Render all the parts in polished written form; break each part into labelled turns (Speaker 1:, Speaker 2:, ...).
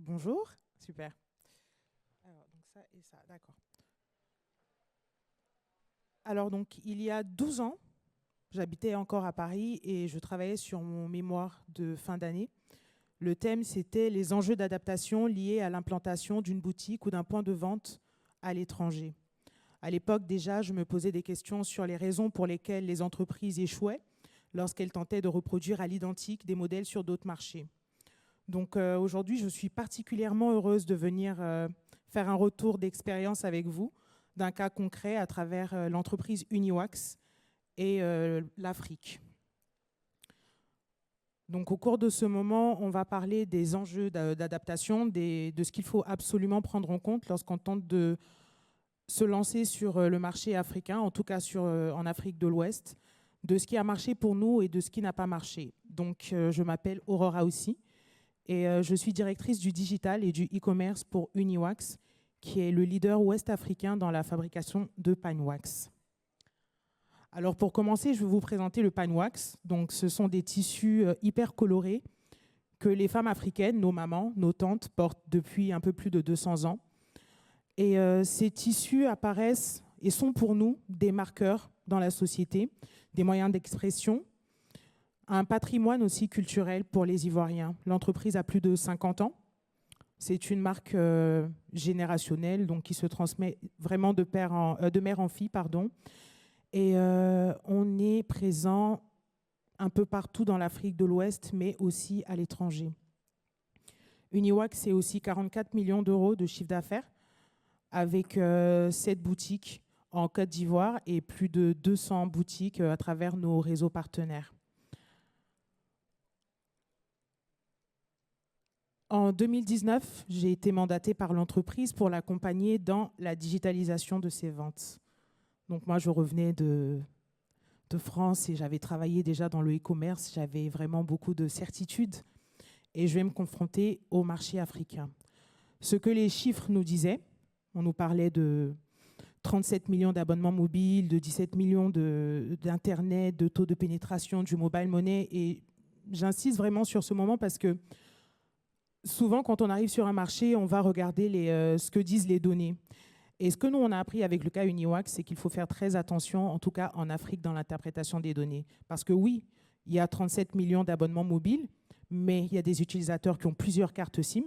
Speaker 1: Bonjour, super. Alors, donc ça et ça, d'accord. Alors, donc, il y a 12 ans, j'habitais encore à Paris et je travaillais sur mon mémoire de fin d'année. Le thème, c'était les enjeux d'adaptation liés à l'implantation d'une boutique ou d'un point de vente à l'étranger. À l'époque, déjà, je me posais des questions sur les raisons pour lesquelles les entreprises échouaient lorsqu'elles tentaient de reproduire à l'identique des modèles sur d'autres marchés. Donc aujourd'hui, je suis particulièrement heureuse de venir faire un retour d'expérience avec vous d'un cas concret à travers l'entreprise Uniwax et l'Afrique. Donc au cours de ce moment, on va parler des enjeux d'adaptation, de ce qu'il faut absolument prendre en compte lorsqu'on tente de se lancer sur le marché africain, en tout cas en Afrique de l'Ouest, de ce qui a marché pour nous et de ce qui n'a pas marché. Donc je m'appelle Aurora aussi. Et je suis directrice du digital et du e-commerce pour Uniwax, qui est le leader ouest-africain dans la fabrication de pine wax. Alors pour commencer, je vais vous présenter le pine wax. Donc ce sont des tissus hyper colorés que les femmes africaines, nos mamans, nos tantes, portent depuis un peu plus de 200 ans. Et ces tissus apparaissent et sont pour nous des marqueurs dans la société, des moyens d'expression, un patrimoine aussi culturel pour les Ivoiriens. L'entreprise a plus de 50 ans. C'est une marque générationnelle, donc qui se transmet vraiment de mère en fille, pardon. Et on est présent un peu partout dans l'Afrique de l'Ouest, mais aussi à l'étranger. Uniwax, c'est aussi 44 millions d'euros de chiffre d'affaires, avec 7 boutiques en Côte d'Ivoire et plus de 200 boutiques à travers nos réseaux partenaires. En 2019, j'ai été mandatée par l'entreprise pour l'accompagner dans la digitalisation de ses ventes. Donc moi, je revenais de France et j'avais travaillé déjà dans le e-commerce. J'avais vraiment beaucoup de certitudes et je vais me confronter au marché africain. Ce que les chiffres nous disaient, on nous parlait de 37 millions d'abonnements mobiles, de 17 millions d'Internet, de taux de pénétration du mobile money. Et j'insiste vraiment sur ce moment parce que souvent, quand on arrive sur un marché, on va regarder ce que disent les données. Et ce que nous, on a appris avec le cas Uniwax, c'est qu'il faut faire très attention, en tout cas en Afrique, dans l'interprétation des données. Parce que oui, il y a 37 millions d'abonnements mobiles, mais il y a des utilisateurs qui ont plusieurs cartes SIM.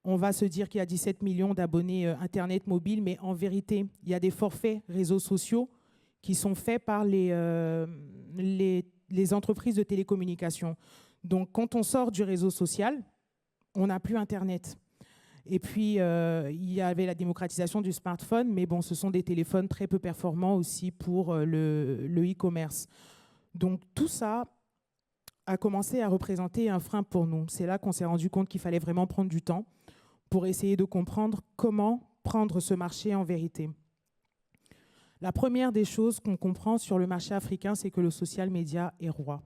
Speaker 1: On va se dire qu'il y a 17 millions d'abonnés Internet mobile, mais en vérité, il y a des forfaits réseaux sociaux qui sont faits par les entreprises de télécommunications. Donc, quand on sort du réseau social, on n'a plus Internet. Et puis, il y avait la démocratisation du smartphone, mais bon, ce sont des téléphones très peu performants aussi pour le e-commerce. Donc, tout ça a commencé à représenter un frein pour nous. C'est là qu'on s'est rendu compte qu'il fallait vraiment prendre du temps pour essayer de comprendre comment prendre ce marché en vérité. La première des choses qu'on comprend sur le marché africain, c'est que le social media est roi.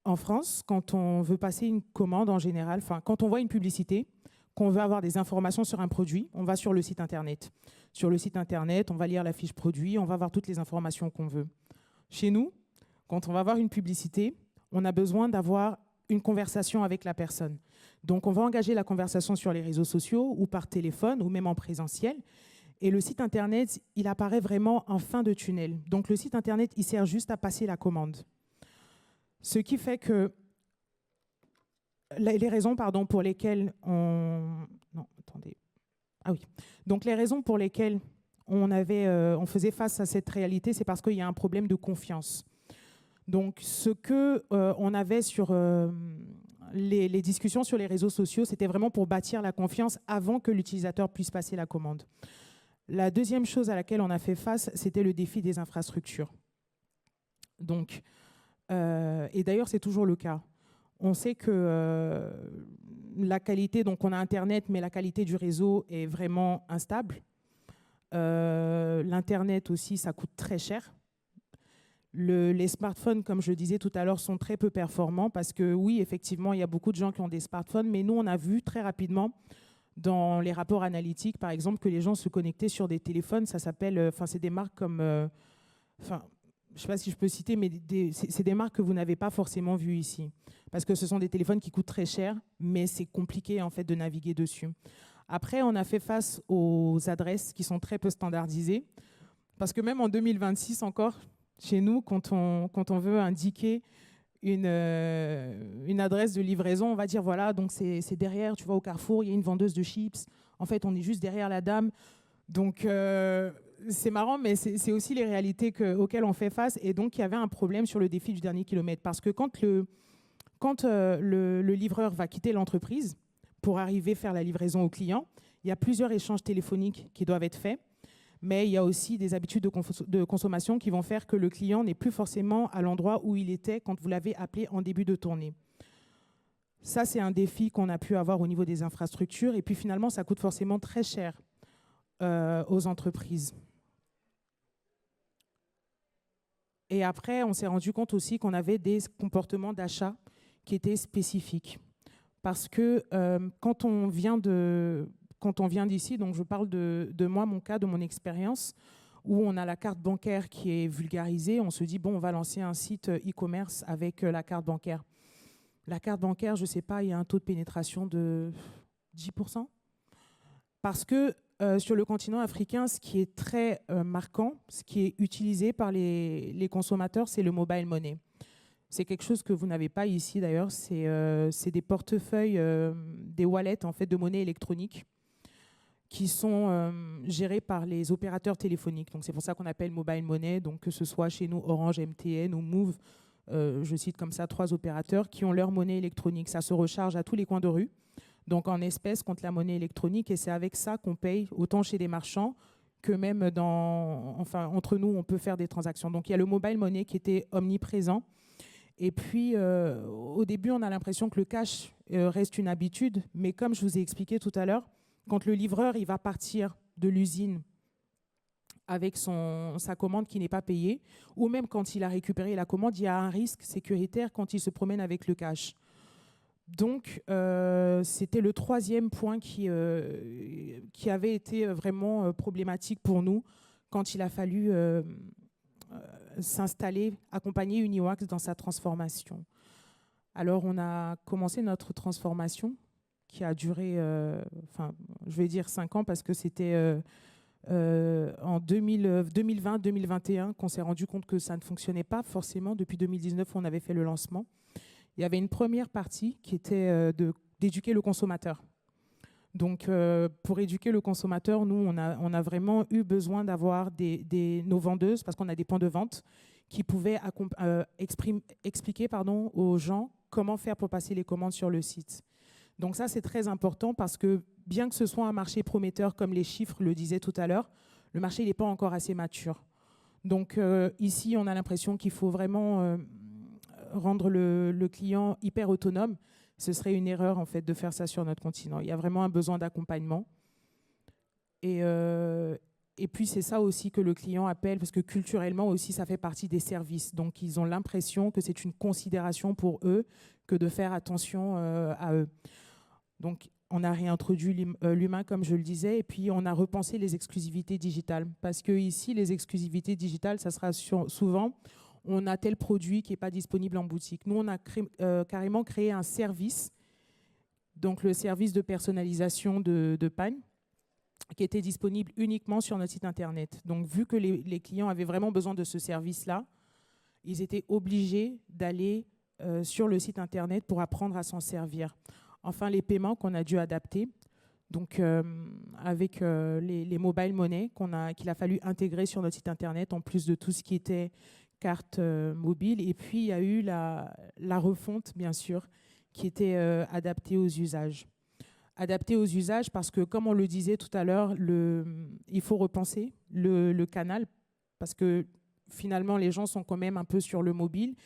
Speaker 1: En France, quand on veut passer une commande en général, quand on voit une publicité, qu'on veut avoir des informations sur un produit, on va sur le site Internet. Sur le site Internet, on va lire la fiche produit, on va voir toutes les informations qu'on veut. Chez nous, quand on va voir une publicité, on a besoin d'avoir une conversation avec la personne. Donc, on va engager la conversation sur les réseaux sociaux ou par téléphone ou même en présentiel. Et le site Internet, il apparaît vraiment en fin de tunnel. Donc, le site Internet, il sert juste à passer la commande. Ce qui fait que les raisons pour lesquelles on... Non, attendez. Ah oui. Donc, les raisons pour lesquelles on faisait face à cette réalité, c'est parce qu'il y a un problème de confiance. Donc, ce que on avait sur les discussions sur les réseaux sociaux, c'était vraiment pour bâtir la confiance avant que l'utilisateur puisse passer la commande. La deuxième chose à laquelle on a fait face, c'était le défi des infrastructures. Donc, et d'ailleurs, c'est toujours le cas. On sait que la qualité, donc on a Internet, mais la qualité du réseau est vraiment instable. L'Internet aussi, ça coûte très cher. Les smartphones, comme je le disais tout à l'heure, sont très peu performants parce que oui, effectivement, il y a beaucoup de gens qui ont des smartphones, mais nous, on a vu très rapidement dans les rapports analytiques, par exemple, que les gens se connectaient sur des téléphones, ça s'appelle, c'est des marques comme, je ne sais pas si je peux citer, mais c'est des marques que vous n'avez pas forcément vues ici. Parce que ce sont des téléphones qui coûtent très cher, mais c'est compliqué en fait de naviguer dessus. Après, on a fait face aux adresses qui sont très peu standardisées. Parce que même en 2026 encore, chez nous, quand on veut indiquer une adresse de livraison, on va dire voilà, donc c'est derrière, tu vois, au Carrefour, il y a une vendeuse de chips. En fait, on est juste derrière la dame. Donc, c'est marrant, mais c'est aussi les réalités auxquelles on fait face. Et donc, il y avait un problème sur le défi du dernier kilomètre. Parce que quand le livreur va quitter l'entreprise pour arriver faire la livraison au client, il y a plusieurs échanges téléphoniques qui doivent être faits. Mais il y a aussi des habitudes de consommation qui vont faire que le client n'est plus forcément à l'endroit où il était quand vous l'avez appelé en début de tournée. Ça, c'est un défi qu'on a pu avoir au niveau des infrastructures. Et puis finalement, ça coûte forcément très cher aux entreprises. Et après, on s'est rendu compte aussi qu'on avait des comportements d'achat qui étaient spécifiques. Parce que quand on vient d'ici, donc je parle de moi, mon cas, de mon expérience, où on a la carte bancaire qui est vulgarisée, on se dit, bon, on va lancer un site e-commerce avec la carte bancaire. La carte bancaire, je ne sais pas, il y a un taux de pénétration de 10%. Parce que sur le continent africain, ce qui est très marquant, ce qui est utilisé par les consommateurs, c'est le mobile money. C'est quelque chose que vous n'avez pas ici d'ailleurs, c'est des portefeuilles, des wallets en fait, de monnaie électronique qui sont gérés par les opérateurs téléphoniques. Donc c'est pour ça qu'on appelle mobile money, donc que ce soit chez nous Orange, MTN ou Move, je cite comme ça 3 opérateurs qui ont leur monnaie électronique. Ça se recharge à tous les coins de rue, donc en espèces contre la monnaie électronique, et c'est avec ça qu'on paye autant chez des marchands que même entre nous, on peut faire des transactions. Donc il y a le mobile money qui était omniprésent. Et puis, au début, on a l'impression que le cash reste une habitude, mais comme je vous ai expliqué tout à l'heure, quand le livreur il va partir de l'usine avec sa commande qui n'est pas payée, ou même quand il a récupéré la commande, il y a un risque sécuritaire quand il se promène avec le cash. Donc, c'était le 3e point qui avait été vraiment problématique pour nous quand il a fallu s'installer, accompagner Uniwax dans sa transformation. Alors, on a commencé notre transformation qui a duré, je vais dire 5 ans parce que c'était en 2020-2021 qu'on s'est rendu compte que ça ne fonctionnait pas forcément. Depuis 2019, on avait fait le lancement. Il y avait une première partie qui était d'éduquer le consommateur. Donc, pour éduquer le consommateur, nous, on a vraiment eu besoin d'avoir nos vendeuses, parce qu'on a des points de vente, qui pouvaient expliquer aux gens comment faire pour passer les commandes sur le site. Donc ça, c'est très important parce que bien que ce soit un marché prometteur, comme les chiffres le disaient tout à l'heure, le marché n'est pas encore assez mature. Donc ici, on a l'impression qu'il faut vraiment rendre le client hyper autonome. Ce serait une erreur en fait de faire ça sur notre continent. Il y a vraiment un besoin d'accompagnement. Et puis c'est ça aussi que le client appelle, parce que culturellement aussi ça fait partie des services. Donc ils ont l'impression que c'est une considération pour eux que de faire attention à eux. Donc on a réintroduit l'humain comme je le disais, et puis on a repensé les exclusivités digitales. Parce que ici les exclusivités digitales, ça sera souvent on a tel produit qui n'est pas disponible en boutique. Nous, on a carrément créé un service, donc le service de personnalisation de panne, qui était disponible uniquement sur notre site internet. Donc, vu que les clients avaient vraiment besoin de ce service-là, ils étaient obligés d'aller sur le site internet pour apprendre à s'en servir. Enfin, les paiements qu'on a dû adapter, donc avec les mobile money qu'il a fallu intégrer sur notre site internet, en plus de tout ce qui était carte mobile. Et puis, il y a eu la refonte, bien sûr, qui était adaptée aux usages. Adaptée aux usages parce que, comme on le disait tout à l'heure, il faut repenser le canal parce que, finalement, les gens sont quand même un peu sur le mobile.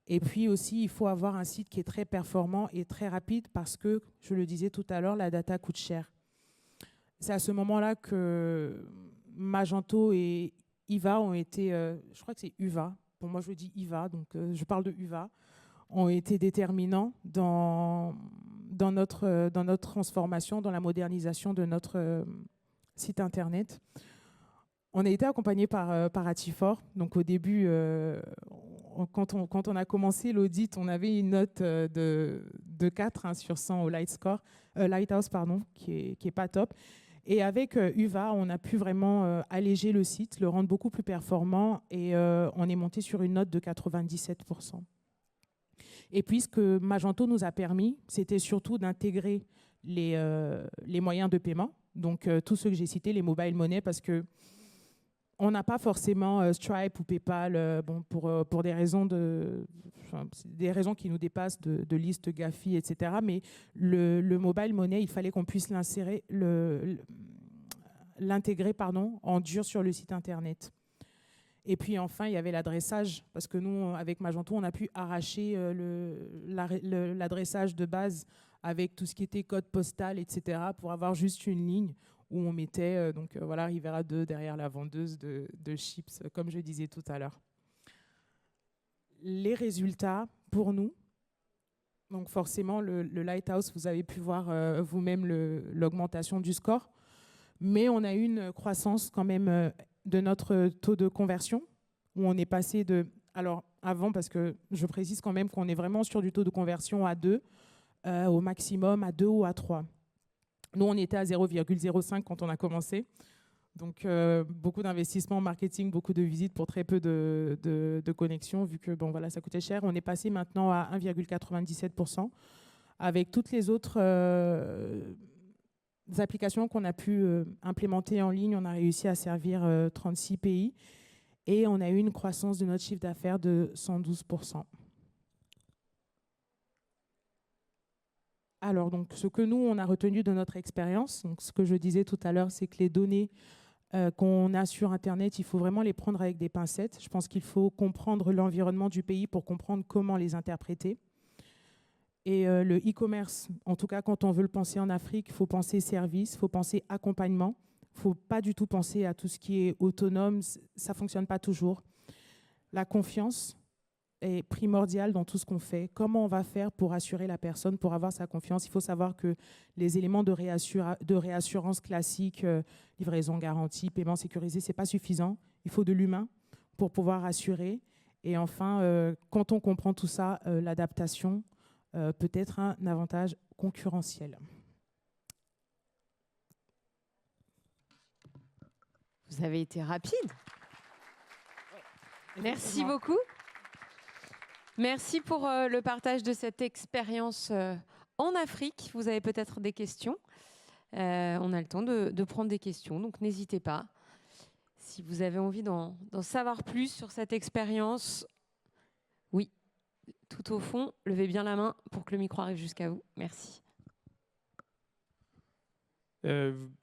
Speaker 1: Et puis aussi, il faut avoir un site qui est très performant et très rapide parce que, je le disais tout à l'heure, la data coûte cher. C'est à ce moment-là que Magento et IVA ont été, je crois que c'est UVA, pour moi je dis IVA, donc je parle de UVA, ont été déterminants dans notre transformation, dans la modernisation de notre site internet. On a été accompagné par Atifor. Donc au début, quand on a commencé l'audit, on avait une note de 4 sur 100 au Lighthouse, qui est pas top. Et avec UVA, on a pu vraiment alléger le site, le rendre beaucoup plus performant, et on est monté sur une note de 97%. Et puis ce que Magento nous a permis, c'était surtout d'intégrer les moyens de paiement, donc tous ceux que j'ai cités, les mobile money, parce que on n'a pas forcément Stripe ou PayPal pour des raisons qui nous dépassent de liste GAFI, etc. Mais le mobile money, il fallait qu'on puisse l'intégrer en dur sur le site internet. Et puis enfin, il y avait l'adressage, parce que nous, avec Magento, on a pu arracher l'adressage de base avec tout ce qui était code postal, etc., pour avoir juste une ligne où on mettait Rivera 2 derrière la vendeuse de chips, comme je disais tout à l'heure. Les résultats, pour nous, donc forcément, le Lighthouse, vous avez pu voir vous-même l'augmentation du score, mais on a eu une croissance quand même de notre taux de conversion, où on est passé de... Alors, avant, parce que je précise quand même qu'on est vraiment sur du taux de conversion à 2, au maximum à 2 ou à 3. Nous, on était à 0,05 quand on a commencé. Donc, beaucoup d'investissements en marketing, beaucoup de visites pour très peu de connexions, vu que ça coûtait cher. On est passé maintenant à 1,97%. Avec toutes les autres applications qu'on a pu implémenter en ligne, on a réussi à servir 36 pays. Et on a eu une croissance de notre chiffre d'affaires de 112%. Alors, donc, ce que nous, on a retenu de notre expérience, donc ce que je disais tout à l'heure, c'est que les données qu'on a sur Internet, il faut vraiment les prendre avec des pincettes. Je pense qu'il faut comprendre l'environnement du pays pour comprendre comment les interpréter. Et le e-commerce, en tout cas, quand on veut le penser en Afrique, il faut penser service, il faut penser accompagnement. Il ne faut pas du tout penser à tout ce qui est autonome. Ça ne fonctionne pas toujours. La confiance est primordial dans tout ce qu'on fait. Comment on va faire pour assurer la personne, pour avoir sa confiance? Il faut savoir que les éléments de réassurance classiques, livraison garantie, paiement sécurisé, ce n'est pas suffisant. Il faut de l'humain pour pouvoir assurer. Et enfin, quand on comprend tout ça, l'adaptation peut être un avantage concurrentiel.
Speaker 2: Vous avez été rapide. Merci beaucoup. Merci pour le partage de cette expérience en Afrique. Vous avez peut-être des questions. On a le temps de prendre des questions, donc n'hésitez pas. Si vous avez envie d'en savoir plus sur cette expérience, oui, tout au fond, levez bien la main pour que le micro arrive jusqu'à vous. Merci.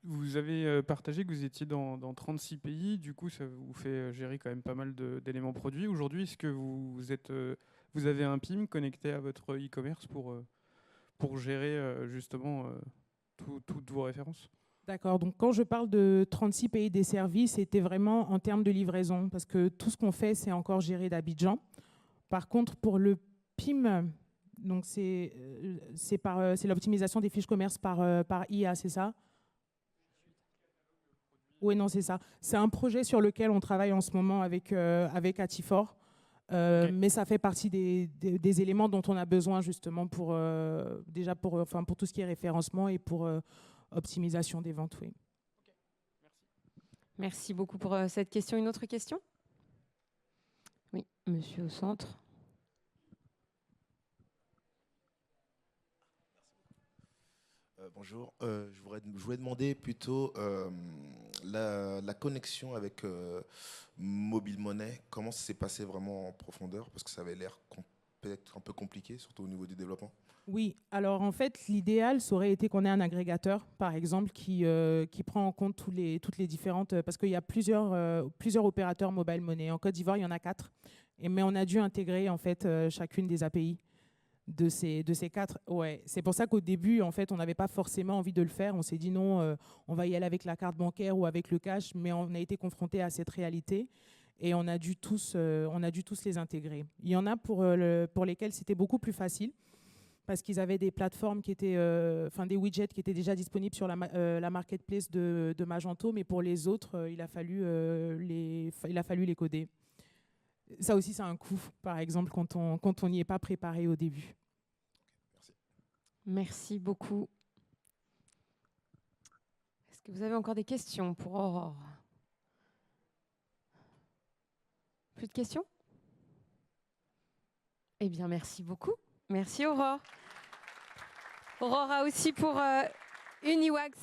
Speaker 3: Vous avez partagé que vous étiez dans 36 pays. Du coup, ça vous fait gérer quand même pas mal d'éléments produits. Aujourd'hui, est-ce que vous avez un PIM connecté à votre e-commerce pour gérer justement toutes vos références?
Speaker 1: D'accord. Donc, quand je parle de 36 pays desservis, c'était vraiment en termes de livraison, parce que tout ce qu'on fait, c'est encore géré d'Abidjan. Par contre, pour le PIM, donc c'est l'optimisation des fiches commerce par IA, c'est ça? Oui, non, c'est ça. C'est un projet sur lequel on travaille en ce moment avec Atifor. Okay. Mais ça fait partie des éléments dont on a besoin justement pour tout ce qui est référencement et pour optimisation des ventes. Oui.
Speaker 2: Okay. Merci beaucoup pour cette question. Une autre question? Oui, monsieur au centre.
Speaker 4: Bonjour, je voulais demander plutôt la connexion avec Mobile Money, comment ça s'est passé vraiment en profondeur, parce que ça avait l'air peut-être un peu compliqué, surtout au niveau du développement.
Speaker 1: Oui, alors en fait, l'idéal, ça aurait été qu'on ait un agrégateur, par exemple, qui prend en compte toutes les différentes... Parce qu'il y a plusieurs opérateurs Mobile Money. En Côte d'Ivoire, il y en a 4, mais on a dû intégrer en fait chacune des API. De ces 4, ouais. C'est pour ça qu'au début, en fait, on n'avait pas forcément envie de le faire. On s'est dit non, on va y aller avec la carte bancaire ou avec le cash, mais on a été confronté à cette réalité et on a dû tous les intégrer. Il y en a pour lesquels c'était beaucoup plus facile. parce qu'ils avaient des plateformes qui étaient, des widgets qui étaient déjà disponibles sur la marketplace de Magento, mais pour les autres, il a fallu les coder. Ça aussi, c'est un coût, par exemple, quand on n'y est pas préparé au début.
Speaker 2: Merci beaucoup. Est-ce que vous avez encore des questions pour Aurore? Plus de questions? Eh bien, merci beaucoup. Merci Aurore. Aurore a aussi pour Uniwax